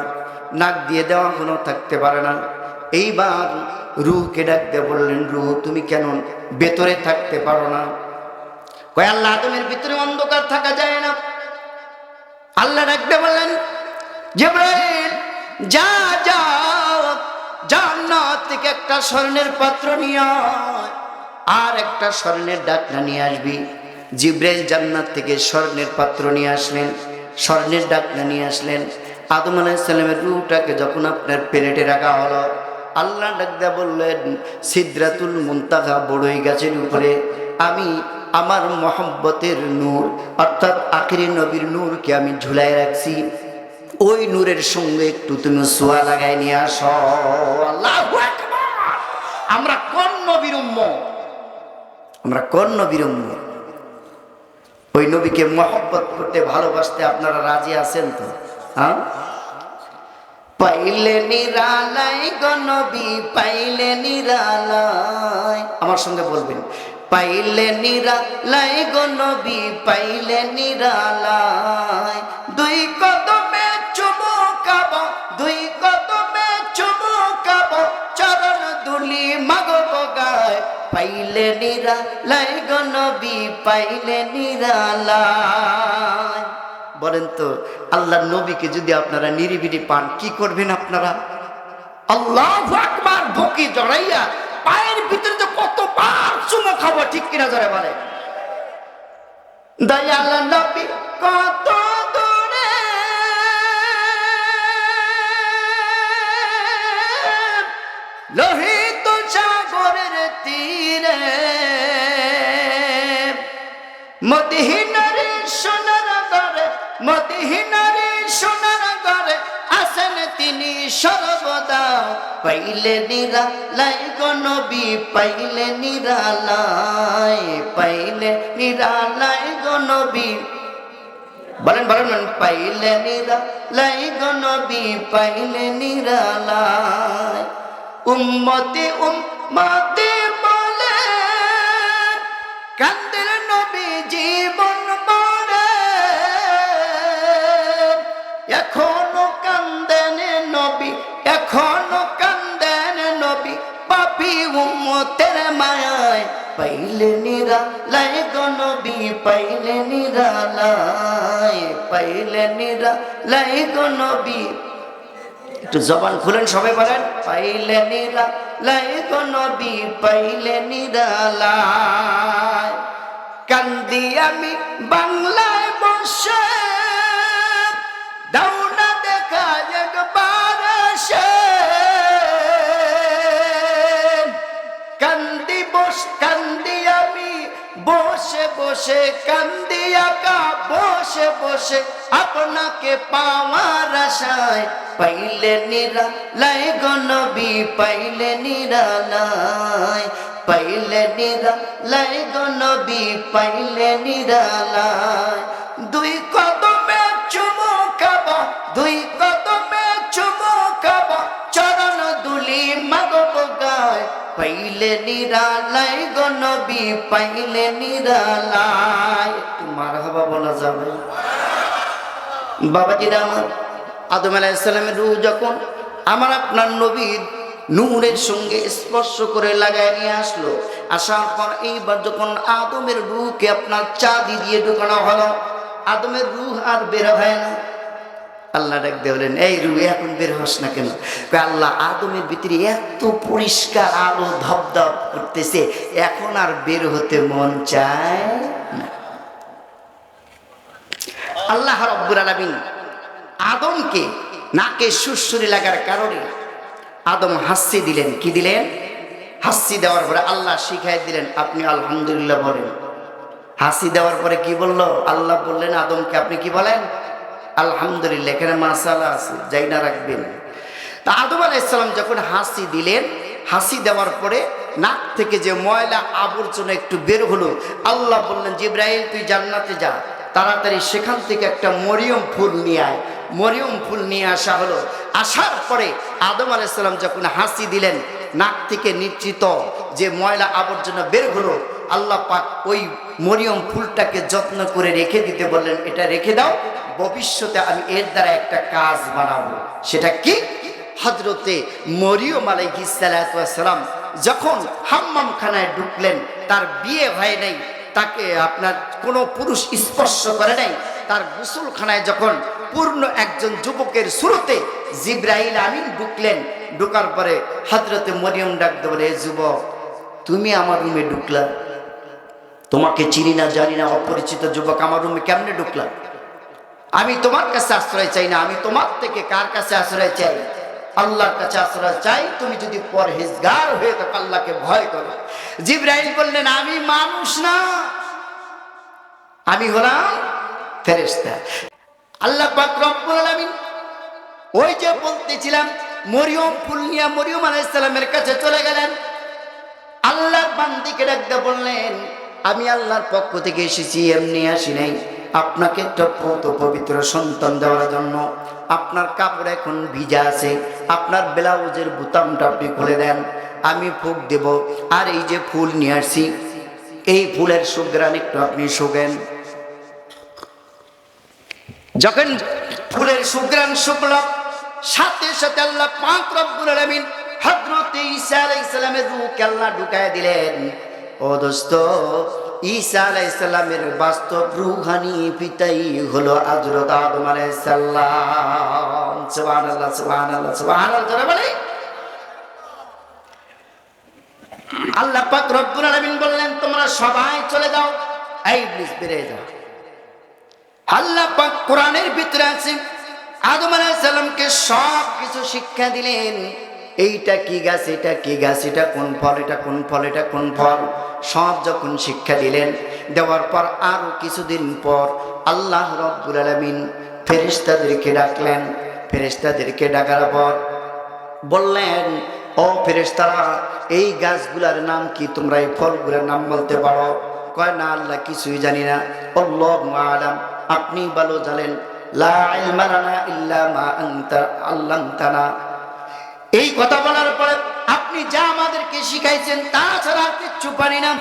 S1: নাক দিয়ে দেওয়া হলো, থাকতে পারে না। এইবার রূহকে ডাক দিয়ে বললেন, রূহ তুমি কেন ভেতরে থাকতে পারো না? কয় আল্লাহ, আদমের ভিতরে অন্ধকার থাকা যায় না। আল্লাহ ডাক দিয়ে বললেন, জিবরাইল যা যাও, জান্নাত থেকে একটা স্বর্ণের পাত্র নিয়ে আয়, আর একটা স্বর্ণের ডাকনা নিয়ে আসবি। জিবরাইল জান্নাত থেকে স্বর্ণের পাত্র নিয়ে আসলেন, স্বর্ণের ডাকনা নিয়ে আসলেন। আদম আলাইহিস সালামের রূহটাকে যখন আপনার প্লেটে রাখা হলো, আল্লাহ ডাক দিয়া বললেন, সিদরাতুল মুনতাহা বড়ই গাছের উপরে আমি আমার মহব্বতের নূর, অর্থাৎ আখিরি নবীর নূরকে আমি ঝুলাই রাখছি। ওই নূরের সঙ্গে একটু তুমি সোয়া লাগাই নিয়ে আসো। আল্লাহু আকবার! আমরা কোন নবীর উম্মত? আমরা কোন নবীর উম্মত? ওই নবীকে মহব্বত করতে ভালোবাসতে আপনারা রাজি আছেন তো? হ্যাঁ, পাইলে নিরালাই গো নবী, পাইলে নিরালাই। আমার সঙ্গে বলবেন, পাইলে নিরালাই গো নবী, পাইলে নিরালাই। দুই কদমে চুমুকাব, দুই কদমে চুমুকাব, চরণ দুলি মাগব গায়। পাইলে নিরালাই গো নবী, পাইলে নিরালাই। বলেন তো, আল্লাহর নবীকে যদি আপনারা নিরিবিলি পান, কি করবেন আপনারা? আল্লাহু আকবার বুকে জড়াইয়া পায়ের ভিতরে যে কতবার চুমো খাবো, ঠিক কিনা জোরে বলে? দয়াল নবী কত দূরে, লোহিত সাগরের তীরে, মদিনার সোনার ঘরে, মদিনার সোনার ঘরে আছেন তিনি সর্বদা। পাইলে নিরালাই গো নবী, পাইলে নিরালাই, পাইলে নিরালাই গো নবী। বলেন বলেন বলেন, পাইলে নিরালাই গো নবী, পাইলে নিরালাই। উম্মতি উম্মতি বলে কান্দের নবী জীবন মরে, এখনো কান্দেন নবী, এখনো কান্দেন নবী, পাপী উম্মতের মায়ায়। পাইলে নিরালাই গো নবী, পাইলে নিরালাই, পাইলে নিরালাই গো নবী। একটু জবান খুলেন সবাই, বলেন পাইলে নিরালাই গো নবী, পাইলে নিরালাই। কান্দি আমি বাংলায় বসে, দাও না দেখা একবার সে। কান্দি কান্দি আমি বসে বসে, কান্দি একা বসে বসে, আপনাকে পাওয়ার আশায়। পাইলে নিরালাই গো নবী, পাইলে নিরালাই, পাইলে নিরালাই গো নবী, পাইলে নিরালাই। দুই কদমে চুমুকাব, দুই কদমে চুমুকাব, চরণ দুলি মাগব গায়। পাইলে নিরালাই গো নবী, পাইলে নিরালাই। একটু মারহাবা বলা যাবে? বাবাজিরা আমার, আদম আলাইহিস সালামের রূহ যখন আমার আপনার নবীর নূরের সঙ্গে স্পর্শ করে লাগায় নিয়ে আসলো, আসার পর এইবার যখন আদমের রূহকে আপনার চাবি দিয়ে ঢুকানো হলো, আদমের রূহ আর বের হয় না। আল্লাহ ডাক দিয়ে বলেন, এই রূহ এখন বের হস না কেন? আল্লাহ, আদমের ভিতরে এত পরিষ্কার আলো ধপধপ করতেছে, এখন আর বের হতে মন চায় না। আল্লাহ রাব্বুল আলামিন আদমকে নাকে সুরসুরি লাগার কারণে আদম হাসি দিলেন। কি দিলেন? হাসি দেওয়ার পরে আল্লাহ শিখাই দিলেন, আপনি আলহামদুলিল্লাহ বলেন। হাসি দেওয়ার পরে কি বললো? আল্লাহ বললেন আদমকে, আপনি কি বলেন? আলহামদুলিল্লাহ। এখানে মাসালা আছে, যাই না রাখবেন। তা আদম আলাইহিস সালাম যখন হাসি দিলেন, হাসি দেওয়ার পরে নাক থেকে যে ময়লা আবর্জনা একটু বের হলো, আল্লাহ বললেন, জিবরাইল তুই জান্নাতে যা, তাড়াতাড়ি সেখান থেকে একটা মরিয়ম ফুল নিয়ে আয়। মরিয়ম ফুল নিয়ে আসা হলো। আসার পরে আদম আলাইহিস সালাম যখন হাসি দিলেন, নাক থেকে নিশ্চিত যে ময়লা আবর্জনা বের হলো, আল্লাহ পাক ওই মরিয়ম ফুলটাকে যত্ন করে রেখে দিতে বললেন, এটা রেখে দাও, ভবিষ্যতে আমি এর দ্বারা একটা কাজ বানাবো। সেটা কি? হযরতে মরিয়ম আলাইহিস সালাম যখন হাম্মামখানায় ঢুকলেন, তার বিয়ে হয় নাই, তাকে আপনার কোনো পুরুষ স্পর্শ করে নাই। তার গোসলখানায় যখন পূর্ণ একজন যুবকের শুরুতে জিবরাইল আমিন ঢুকলেন, ঢুকার পরে হযরতে মরিয়ম ডাক দিয়ে বলে, যুবক তুমি আমার রুমে ঢুকলা, তোমাকে চিনি না জানি না, অপরিচিত যুবক আমার রুমে কেমনে ঢুকলা? আমি তোমার কাছে আশ্রয় চাই না, আমি তোমার থেকে কার কাছে আশ্রয় চাই? আল্লাহর কাছে আশ্রয় চাই। তুমি যদি পরহেজগার হয়ে থাকো, আল্লাহকে ভয় করো। জিবরাইল বললেন, আমি মানুষ না, আমি হলাম ফেরেশতা। আল্লাহ পাক রব্বুল আলামিন ওই যে বলতেছিলাম, মরিয়ম ফুল নিয়ে মরিয়ম আলাইহিস সালামের কাছে চলে গেলেন। আল্লাহ বান্দিকে ডাকতে বললেন, আমি আল্লাহর পক্ষ থেকে এসেছি, এমনি আসি নাই। আপনাকে একটা পবিত্র সন্তান দেওয়ার জন্য। আপনার কাপড় এখন ভিজা আছে, আপনার ব্লাউজের বোতামটা আপনি খুলে দেন, আমি ফুঁক দেব। আর এই যে ফুল নিয়ে আসছি, এই ফুলের সুঘ্রাণ একটু আপনি শুকেন। যখন ফুলের সুঘ্রাণ শুকল, সাথে সাথে আল্লাহ পাক রব্বুল আলামিন হযরত ঈসা আলাইহিস সালামের রূহকে আল্লাহ ঢুকায় দিলেন। ও দোস্ত, ঈসা আলাইহিস সালামের বাস্তব রূহানি পিতাই হলো হযরত আদম আলাইহিস সালাম। সুবহানাল্লাহ, সুবহানাল্লাহ, সুবহানাল্লাহ জোরে বলি। আল্লাহ পাক রব্বুল আলামিন বললেন, তোমরা সবাই চলে যাও, এই ইবলিস বেরিয়ে যাও। আল্লাহ পাক কোরআনের ভিতরে আছে, আদম আলাইহিস সালামকে সব কিছু শিক্ষা দিলেন। এইটা কি গাছ, এটা কি গাছ, এটা কোন ফল, এটা কোন ফল, এটা কোন ফল, সব যখন শিক্ষা দিলেন, দেওয়ার পর আরো কিছুদিন পর আল্লাহ রব্বুল আলামিন ফেরেশতাদেরকে ডাকলেন। ফেরেশতাদেরকে ডাকার পর বললেন, ও ফেরেশতারা, এই গাছগুলার নাম কি? তোমরা এই ফলগুলোর নাম বলতে পারো? কয়, না আল্লাহ, কিছুই জানি না। আল্লাহু আ'লাম, আপনি ভালো জানেন। লা ইলমা লানা ইল্লা মা আনতা আল্লামতানা। এই কথা বলার পরে, আপনি যা আমাদেরকে শিখাইছেন তা ছাড়া কিচ্ছু পারি না।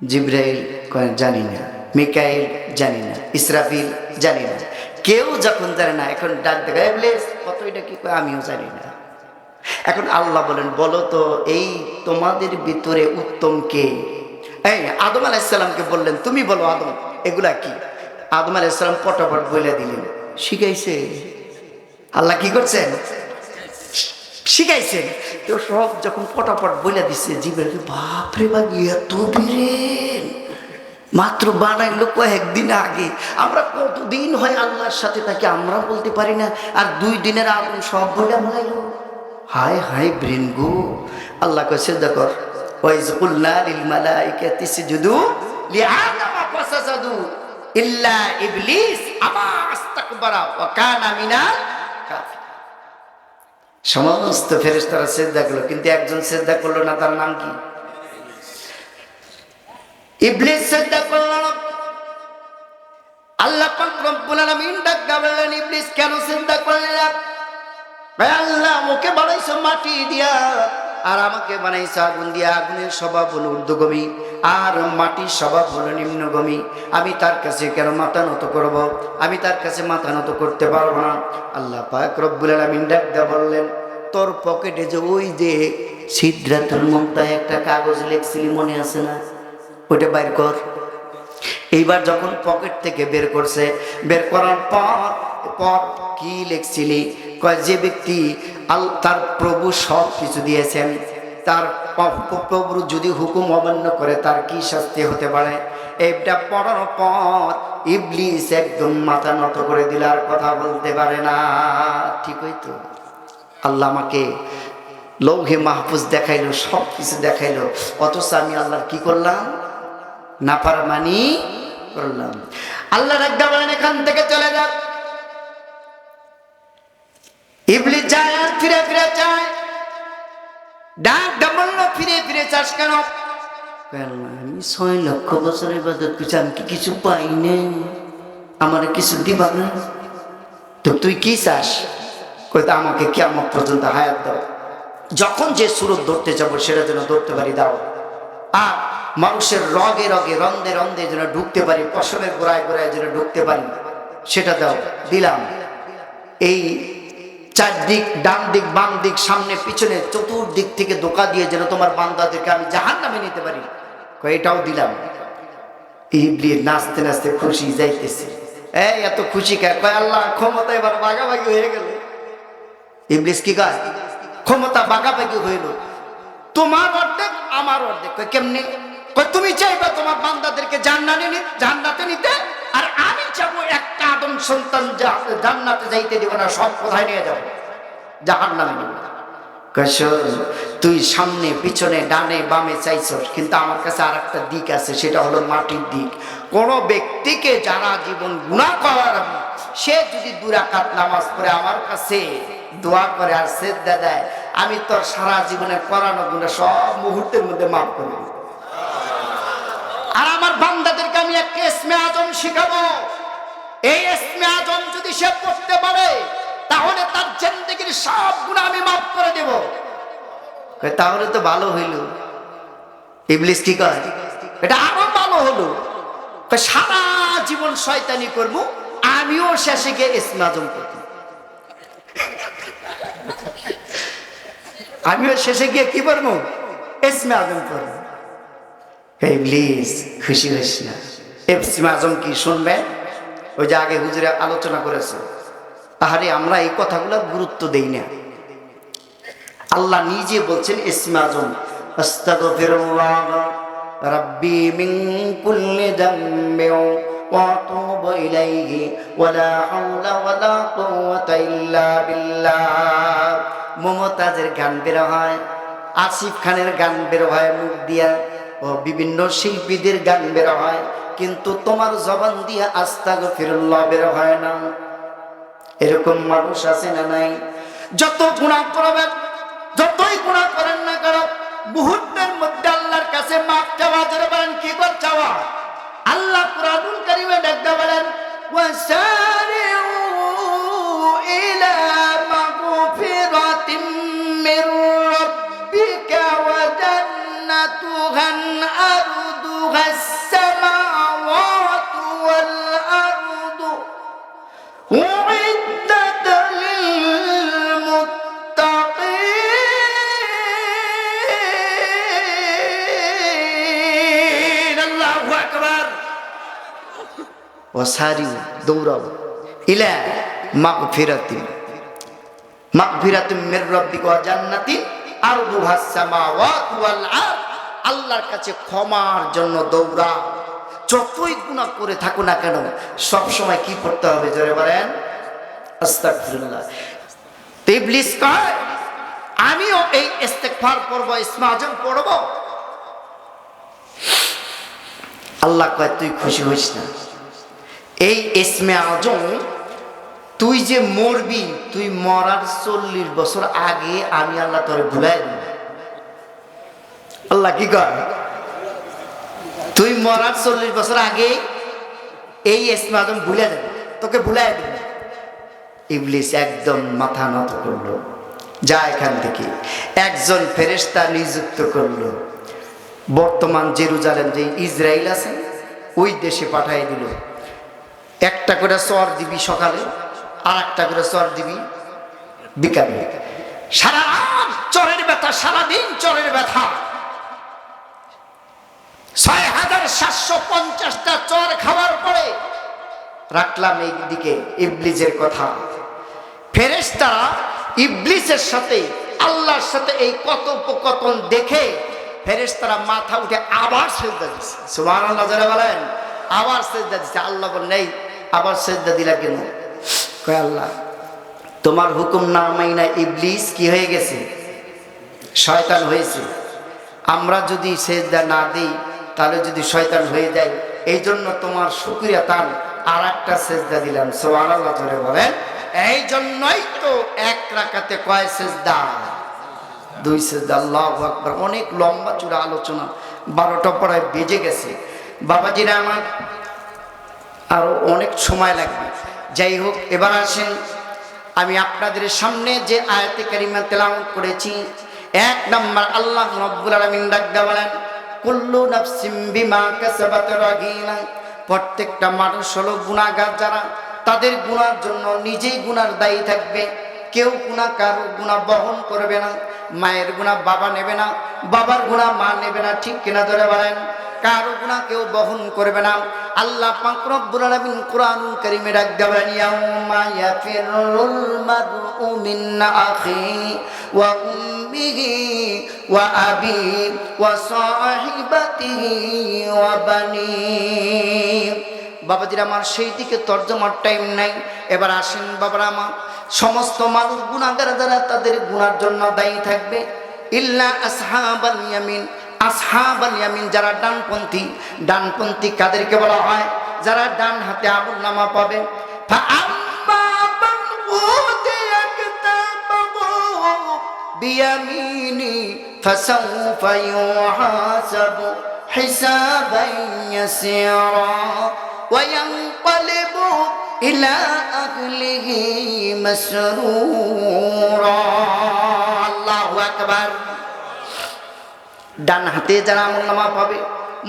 S1: জিবরাইল কয়, জানি না। মিকাইল জানি না। ইসরাফিল জানি না। কেউ যখন জানে না, এখন ডাক দেখায়, ইবলিস কত, এটা কি কয়, আমিও জানি না। এখন আল্লাহ বলেন, বলো তো এই তোমাদের ভিতরে উত্তম কে? এই আদম আলাইহিস সালামকে বললেন, তুমি বলো আদম, এগুলা কি? আদম আলাইহিস সালাম পটাপট বলে দিলেন। শিখাইছে আল্লাহ, কি করছেন? শিখাইছেন। তো সব যখন পটাপট বলে দিচ্ছে, জিবের বাপরে বাপ, এত বীরেন, মাত্র বানাইলো কয়েকদিন আগে। আমরা কতদিন হয় আল্লাহর সাথে থাকি, আমরা বলতে পারি না, আর 2 দিনের আগুন সব বলে বানাইলো। হায় হায় ব্রেন গো। আল্লাহ কয়, সিজদা কর। ওয়াইজ কুলনা লিল মালাইকাতি ইসজুদু লিআদম ফাসাজাদু ইল্লা ইবলিস আবা আস্তাকবারা ওয়া কানা মিনাল কাফির। সমস্ত ফেরেশতারা সিজদা করলো, কিন্তু একজন সিজদা করলো না, তার নাম কি? ইবলিস সিজদা করলো না। আল্লাহ পাক রব্বুল আলামিন ডাক বললেন, ইবলিস কেন সিজদা করলি না? আল্লাহ, ওকে বানাইছো মাটি দিয়া, আর আমাকে বানাইছো আগুন দিয়া। আগুনের স্বভাব হলো ঊর্ধ্বগামী, আর মাটির স্বভাব হলো নিম্নগামী। আমি তার কাছে কেন মাথা নত করব? আমি তার কাছে মাথা নত করতে পারবো না। আল্লাহ পাক রব্বুল আলামিন ডাক দিয়া বললেন, তোর পকেটে যে ওই যে সিদরাতুল মুনতাহা একটা কাগজ লিখছিলি, মনে আছে না? ওইটা বাইর কর। এইবার যখন পকেট থেকে বের করছে, বের করার পর কি লিখছিলি? কয়, যে ব্যক্তি তার প্রভু সব কিছু দিয়েছেন, তার প্রভুর যদি হুকুম অমান্য করে তার কি শাস্তি হতে পারে? এইটা পড়ার পর ইবলিস একদম মাথা নত করে দিল, আর কথা বলতে পারে না। ঠিক হইতো? আল্লাহ আমাকে লৌহে মাহফুজ দেখাইলো, সব কিছু দেখাইলো, অথচ আমি আল্লাহর কি করলাম? নাফরমানি করলাম। আল্লাহ রাব্বুল বলেন, এখান থেকে চলে যা। ইবলিস যায় আর ফিরে ফিরে যায়। ডাক বলল, ফিরে ফিরে চাস কেন? আমি 6 লক্ষ বছর ইবাদত করছি, আমি কি কিছু পাই না? আমার কিছু দিবা না? তো তুই কি চাস? কইতে, আমাকে কিয়ামত পর্যন্ত হায়াত দাও, যখন যে সুরত ধরতে যাবো সেটা যেন ধরতে পারি দাও, আর মানুষের রগে রগে রন্ধে রন্ধে যেন ঢুকতে পারি, পশমের গোড়ায় গোড়ায় যেন ঢুকতে পারি, সেটা দাও। দিলাম। এই 4 দিক, ডান দিক, বাম দিক, সামনে পিছনে, চতুর্দিক থেকে ধোঁকা দিয়ে যেন তোমার বান্দাদেরকে আমি জাহান্নামে নিতে পারি, এটাও দিলাম। ইবলিস নাচতে নাচতে খুশি যাইতেছে। এই এত খুশি কয়? আল্লাহ, ক্ষমতা এবার ভাগাভাগি হয়ে গেল। ইবলিস কি কয়? ক্ষমতা ভাগাভাগি হইল, তোমার অর্ধেক আমার অর্ধেক। কেমনে? তুমি চাইবা তোমার বান্দাদেরকে জান্নাতে নিতে, আর আমি চাবো একটা আদম সন্তান জান্নাতে যাইতে দিব না, সব কোথায় নিয়ে যাবো? জাহান্নামে নিব। তুই সামনে পিছনে ডানে বামে চাইছস, কিন্তু আমার কাছে আর একটা দিক আছে, সেটা হলো মাটির দিক। কোন ব্যক্তিকে যারা জীবন গুনাহ করার, সে যদি 2 রাকাত নামাজ পড়ে আমার কাছে দোয়া করে আর সিজদা দেয়, আমি তোর সারা জীবনের করানো গুনাহ সব মুহূর্তের মধ্যে মাফ করে দেব। আর আমার বান্দাদেরকে আমি একটা ইসমে আজম শিখাবো। এই ইসমে আজম যদি সে পড়তে পারে তাহলে তার জিন্দেগীর সব গুনাহ আমি মাফ করে দেব। তাহলে তো ভালো হইল। ইবলিস কি কয়? এটা আরো ভালো হলো। সারা জীবন শয়তানি করবো, আমিও শেষে গিয়ে ইসমে আজম করব। আমিও শেষে গিয়ে কি করবো? ইসমে আজম করব। ইবলিস খুশি হইস না। ইসমে আজম কি শুনবেন? ওই যে আগে হুজুরে আলোচনা করেছে, তাহলে আমরা এই কথাগুলো গুরুত্ব দেই না। আল্লাহ নিজে বলছেন ইসমে আজম, আস্তাগফিরুল্লাহ রাব্বি মিন কুল্লি যামবি ওয়া আতুবু ইলাইহি ওয়া লা হাওলা ওয়া লা কুওয়াতা ইল্লা বিল্লাহ। মুমতাজের গান বের হয়, আসিফ খানের গান বের হয় মুখ দিয়া, ও বিভিন্ন শিল্পীদের গান বের হয়, কিন্তু তোমার জবান দিয়ে আস্তাগফিরুল্লাহ বের হয় না। এরকম মানুষ আছে না নাই? যত গুনাহ করবেন, যতই গুনাহ করেন না কেন, মুহূর্তের মধ্যে আল্লাহর কাছে মাফ চাওয়া। যারা বলেন কি করে চাওয়া? আল্লাহ কুরআনুল কারীমে ডাকতে বলেন, ওয়াসারিউ ইলা মাগফিরাতিম মির রাব্বিকা ওয়া জান্নাতুন আরদুহাস সামাওয়াতু ওয়াল আরদু উইদ্দাত লিল মুত্তাকিন। আল্লাহু আকবার। ওয়াসারিউ, দৌড়াও, ইলা মাগফিরাতিন, মাগফিরাতুম মির রাব্বিকা ওয়া জান্নাতিন আরদুহাস সামাওয়াতু ওয়াল আরদ। আল্লাহর কাছে ক্ষমার জন্য দৌড়াও। যতই গুনাহ করে থাকো না কেন, সব সময় কি করতে হবে? জোরে বলেন আস্তাগফিরুল্লাহ। ইবলিস কয় আমিও এই ইস্তেগফার করব, ইসমে আজম পড়ব। আল্লাহ কয় তুই খুশি হইস না। এই ইসমে আজম তুই যে মরবি, তুই মরার 40 বছর আগে আমি আল্লাহ তোরে ভুলাই দিব। আল্লাহ কি কয়? তুই মরার 40 বছর আগে এই ইসমে আজম ভুলে যাবে, তোকে ভুলাই দেবে। ইবলিস একদম মাথা নত করলো, যা এখান থেকে। একজন ফেরেশতা নিযুক্ত করলো, বর্তমান জেরুজালেম যে ইসরায়েল আছে ওই দেশে পাঠিয়ে দিল। একটা করে চর দিবি সকালে, আর একটা করে চর দিবি বিকালে। সারা রাত চরের ব্যথা, সারাদিন চরের ব্যথা। 6750টা চর খাওয়ার পরে রাখলাম এইদিকে ইবলিসের কথা। ফেরেশতারা ইবলিসের সাথে আল্লাহর সাথে এই কথোপকথন দেখে ফেরেশতারা মাথা উঠে আবার সিজদা দিচ্ছে। সুবহানাল্লাহ, যারা বলেন আবার সিজদা দিচ্ছে। আল্লাহ বলেন এই আবার সিজদা দিলা কেন? কয় আল্লাহ তোমার হুকুম না মাইনা ইবলিস কি হয়ে গেছে? শয়তান হয়েছে। আমরা যদি সিজদা না দিই তাহলে যদি শয়তান হয়ে যায়, এই জন্য তোমার শুকরিয়া তান আর একটা সিজদা দিলাম। সুবহানাল্লাহ, জোরে বলেন। এই জন্যই তো এক রাকাতে কয় সিজদা? 2 সিজদা। আল্লাহু আকবার। অনেক লম্বা চূড়া আলোচনা, 12টা পড়ায় বেজে গেছে। বাবাজিরা আমার, আরো অনেক সময় লাগবে। যাই হোক, এবার আসেন আমি আপনাদের সামনে যে আয়াতে কারিমা তেলাওয়াত করেছি, 1 নাম্বার আল্লাহ রাব্বুল আলামিন ডাকতে বলেন কুল্লু নাফসিম বিমা কাসাবাত রাহিনা। প্রত্যেকটা মানুষ হলো গুনাহগার, যারা তাদের গুনার জন্য নিজেই গুনার দায়ী থাকবে। কেউ গুনাহ কারো গুনাহ বহন করবে না। মায়ের গুনাহ বাবা নেবে না, বাবার গুনাহ মা নেবে না, ঠিক কিনা ধরে বলেন? কারো গুনাহ কেউ বহন করবে না। আল্লাহ পাক রব্বুল আলামিন কুরআনুল কারীমে ডাকতে বলেন ইয়াউমা ইয়াফিরুল মারউ মিন আখি ওয়া উম্মিহি ওয়া আবি ওয়া সাহিবাতিহি ওয়া বানি। বাবাজিরা আমার, সেই দিকে তর্জমার টাইম নাই। এবার আসেন বাবারা আমার, সমস্ত মানুষ গুনাহগার যারা তাদের গুনার জন্য দায়ী থাকবে। ইল্লা আসহাবাল ইয়ামিন, আসহাবাল ইয়ামিন যারা ডানপন্থী। ডানপন্থী কাদেরকে বলা হয়? যারা ডান হাতে আমলনামা পাবে। ফাআম্মা মান উতিয়া কিতাবাহু বিয়ামিনি ফাসাউফা ইউহাসাবু حسابا يسيرا وينقلب إلى أهله مسرورا الله أكبر ডান হাতে যারা আমলনামা পাবে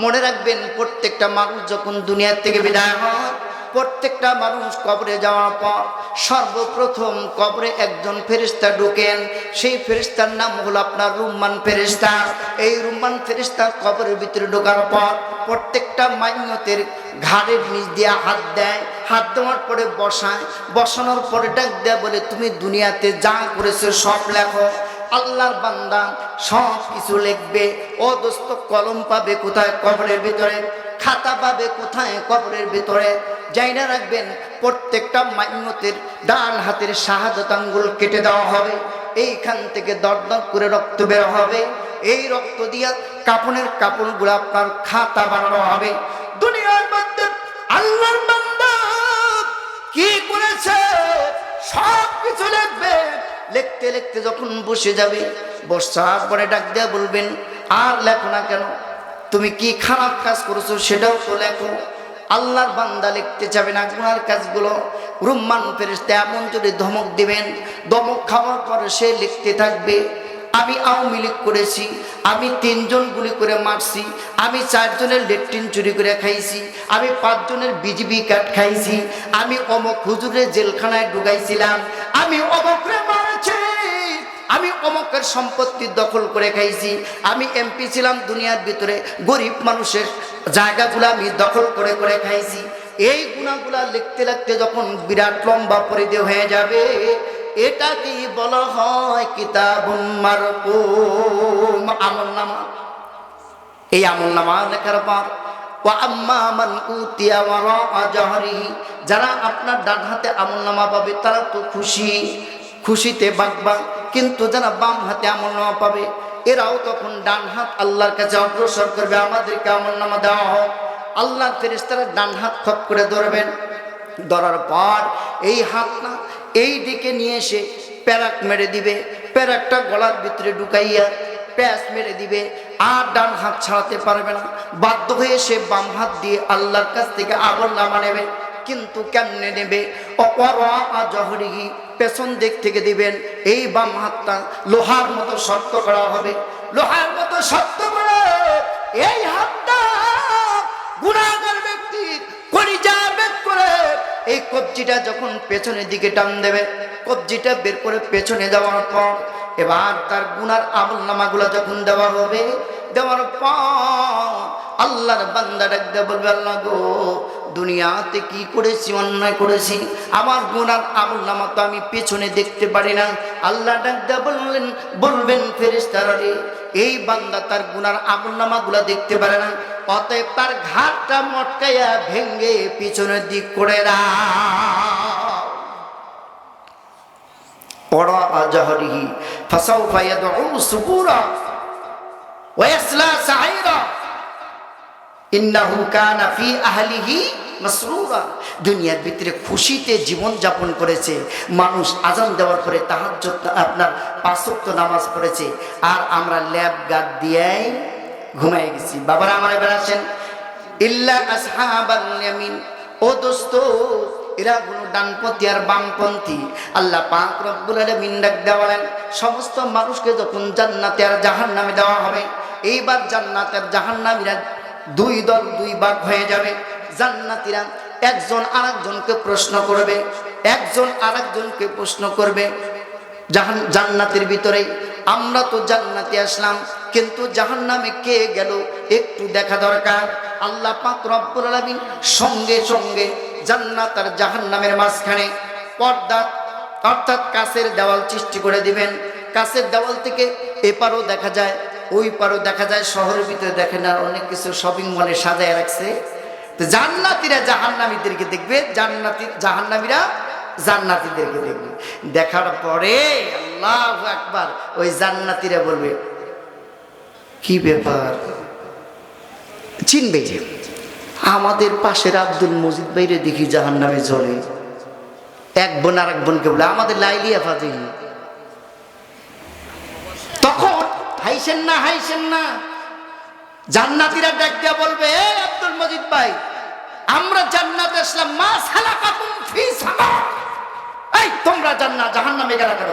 S1: মনে রাখবেন প্রত্যেকটা মানুষ যখন দুনিয়া থেকে বিদায় হয় প্রত্যেকটা মানুষ কবরে যাওয়ার পর সর্বপ্রথম কবরে একজন ফেরেশতা ঢোকেন সেই ফেরেশতার নাম হলো আপনার রুম্মান ফেরেশতা এই রুম্মান ফেরেশতা কবরের ভিতরে ঢোকার পর প্রত্যেকটা মাইয়তের ঘাড়ের নিচ দিয়ে হাত দেয় হাত দেওয়ার পরে বসায় বসানোর পরে ডাক দেয় বলে তুমি দুনিয়াতে যা করেছো সব লেখো আল্লাহর বান্দা সব কিছু লিখবে ও দোস্ত কলম পাবে কোথায় কবরের ভিতরে খাতা পাবে কোথায় কবরের ভিতরে জাইনা রাখবেন প্রত্যেকটা মাইয়তের ডান হাতের শাহাদাত আঙ্গুল কেটে দেওয়া হবে এইখান থেকে দরদর করে রক্ত বের হবে এই রক্ত দিয়া কাপনের কাপড়গুলো আপনার খাতা বানানো হবে দুনিয়ার মধ্যে আল্লাহর বান্দা কি করেছে সব কিছু লিখবে লিখতে লিখতে যখন বসে যাবে বসার পরে ডাক দেয়া বলবেন আর লেখো না কেন তুমি কি খারাপ কাজ করেছো সেটাও তো লেখো আল্লাহর বান্দা লিখতে যাবে না গুনার কাজগুলো রুম্মান ফেরেশতা এমন যদি ধমক দিবেন ধমক খাওয়ার পরে সে লিখতে থাকবে আমি আওয়ামী লীগ করেছি আমি 3 জন গুলি করে মারছি আমি 4 জনের লেট্রিন চুরি করে খাইছি আমি 5 জনের বিজিবি কার্ড খাইছি আমি অমক হুজুরের জেলখানায় ঢুকাইছিলাম আমি অমকরে মারছি আমি অমকের সম্পত্তি দখল করে খাইছি আমি এমপি ছিলাম দুনিয়ার ভিতরে গরিব মানুষের জায়গাগুলো আমি দখল করে করে খাইছি এই গুনাহগুলা লিখতে লিখতে যখন বিরাট লম্বা পরিধি হয়ে যাবে এটাকে বলা হয় কিতাবুন মারকুম আমলনামা এই আমলনামা লেখার পর ওয়া আম্মা মান উতিয়া ওয়ারা জাহরিহি যারা আপনার ডান হাতে আমলনামা পাবে তারা তো খুশিতে বাগবা কিন্তু যারা বাম হাতে আমলনামা পাবে এরাও তখন ডান হাত আল্লাহর কাছে অগ্রসর করবে আমাদেরকে আমলনামা দেওয়া হোক আল্লাহর ফেরেশতারা ডান হাত খপ করে ধরবেন ধরার পর এই হাত না এই দিকে নিয়ে এসে প্যারাক মেরে দিবে প্যারাকটা গলার ভিতরে ঢুকাইয়া প্যাঁচ মেরে দিবে আর ডান হাত ছাড়াতে পারবে না বাধ্য হয়ে সে বাম হাত দিয়ে আল্লাহর কাছ থেকে আমলনামা নেবে কিন্তু কেমনে নেবে অপরা জহরিহি পেছন দিক থেকে দিবেন এই বাম হাতটা লোহার মতো শক্ত করা হবে লোহার মতো শক্ত করে এই হাতটা গুনাহগার ব্যক্তি কলিজা বের করে এই কবজিটা যখন পেছনের দিকে টান দেবে কবজিটা বের করে পেছনে যাওয়ার পর এবার তার গুনার আমলনামাগুলো যখন দেওয়া হবে দেওয়ার পর আল্লাহর বান্দা ডাক দিয়ে বলবে আল্লাহ গো দুনিয়াতে কি করেছি অন্যায় করেছি আমার গুনার আমলনামা তো আমি পেছনে দেখতে পারি না আল্লাহ ডাক দিয়ে বলবেন ফেরেশতারা রে এই বান্দা তার গুনার আমলনামাগুলো দেখতে পারে না অতএব তার ঘাটটা মটকাইয়া ভেঙ্গে পিছনের দিক করে দাও পড়া আজহরিহি ফাসাউফা ইয়াদউ সুবুরা ওয়া ইয়াসলা সাইরা ইন্নাহু কানা ফি আহলিহি মাসরুরা দুনিয়ার ভিতরে খুশিতে জীবন যাপন করেছে মানুষ আজান দেওয়ার পরে তাহাজ্জুদ আপনার 5 ওয়াক্ত নামাজ পড়েছে আর আমরা ল্যাব গার্ড দিয়ে ঘুমিয়ে গেছি বাবারা আমার এবার আসেন ইল্লা আসহাবাল ইয়ামিন ও দোস্ত এরা কোনো ডানপন্থী আর বামপন্থী আল্লাহ পাক রব্বুল আলামিন ডাক দেওয়ালেন সমস্ত মানুষকে যখন জান্নাতে আর জাহান্নামে দেওয়া হবে এইবার জান্নাত আর জাহান্নামীরা 2 দল 2 ভাগ হয়ে যাবে জান্নাতীরা একজন আরেকজনকে প্রশ্ন করবে একজন আরেকজনকে প্রশ্ন করবে জান্নাতের ভিতরে আমরা তো জান্নাতে আসলাম কিন্তু জাহান্নামে কে গেল একটু দেখা দরকার আল্লাহ পাক রব্বুল আলামিন সঙ্গে সঙ্গে জান্নাত আর জাহান্নামের মাঝখানে পর্দা অর্থাৎ কাচের দেওয়াল সৃষ্টি করে দিবেন কাচের দেওয়াল থেকে এপারও দেখা যায় ওই পারও দেখা যায় শহরের ভিতরে দেখেন আর অনেক কিছু শপিং মলে সাজায় রাখছে তো জান্নাতীরা জাহান্নামীদেরকে দেখবে জাহান্নামীরা জান্নাতীদেরকে দেখবে দেখার পরে আল্লাহু আকবার ওই জান্নাতীরা বলবে কি ব্যাপার চিনবে যে আমাদের পাশের আব্দুল মজিদ ভাইরে দেখি জাহান্নামে জ্বলে এক বোন আর এক বোনকে বলে আমাদের লাইলিয়া ফাতিহি তখন হাইছেন না জান্নাতীরা ডাক দিয়া বলবে, এ আব্দুল মজিদ ভাই, আমরা জান্নাতে আসলাম, মা সালাকাকুম ফি সাকার, এই তোমরা জাহান্নামে গেলা কেন?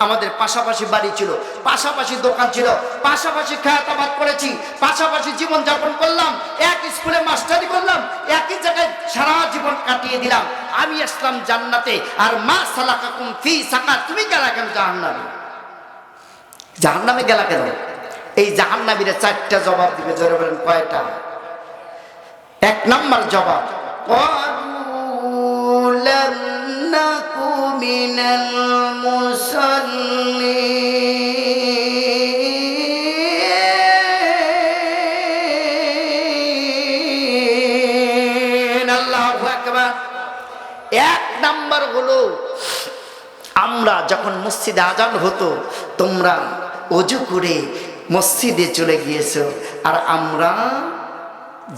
S1: আমাদের পাশাপাশি বাড়ি ছিল, পাশাপাশি দোকান ছিল, পাশাপাশি খায়াতাবাদ করেছি, পাশাপাশি জীবন যাপন করলাম, এক স্কুলে মাস্টারি করলাম, একই জায়গায় সারা জীবন কাটিয়ে দিলাম, আমি আসলাম জান্নাতে, আর মা সালাকাকুম ফি সাকার, তুমি গেলা কেন জাহান্নামে? জাহান্নামে গেলা কেন? এই জাহান্নামীরা চারটা জবাব দিবে, জোরে বলেন কয়টা? এক নাম্বার জবাব, লাম নাকু মিনাল মুসাল্লিন। আল্লাহু আকবার। এক নাম্বার হলো, আমরা যখন মসজিদে আজান হতো তোমরা ওযু করে মসজিদে চলে গিয়েছো, আর আমরা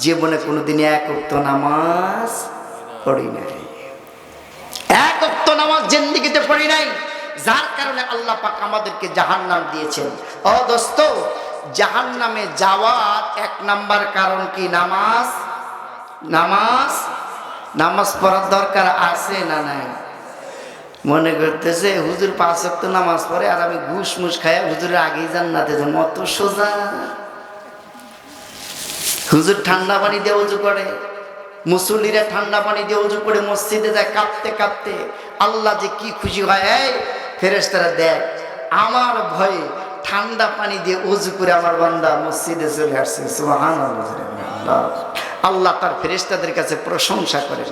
S1: জীবনে কোনোদিন এক ওয়াক্ত নামাজ পড়ি নাই, এক ওয়াক্ত নামাজ জিন্দেগিতে পড়ি নাই, যার কারণে আল্লাহ পাক আমাদেরকে জাহান্নাম দিয়েছেন। ও দোস্ত, জাহান্নামে যাওয়ার এক নাম্বার কারণ কি? নামাজ। নামাজ নামাজ পড়ার দরকার আছে না নাই? মনে করতেছে হুজুর 5 ওয়াক্ত নামাজ পড়ে আর আমি ঘুষ মুস খাই হুজুরের আগেই জান্নাতে যাব, অত সোজা? হুজুর ঠান্ডা পানি দিয়ে ওযু করে, মুসল্লিরা ঠান্ডা পানি দিয়ে ওযু করে মসজিদে যায় কাঁপতে কাঁপতে, আল্লাহ যে কি খুশি হয়। এই ফেরেশতারা দেখ, আমার ভয়ে ঠান্ডা পানি দিয়ে ওযু করে আমার বান্দা মসজিদে চলে আসছে, সুবহানাল্লাহ। আল্লাহ তার ফেরেশতাদের কাছে প্রশংসা করেন।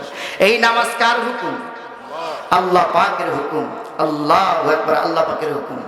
S1: এই নামাজ কার হুকুম? আল্লাহ পাকের হুকুম। আল্লাহু আকবার, আল্লাহ পাকের হুকুম।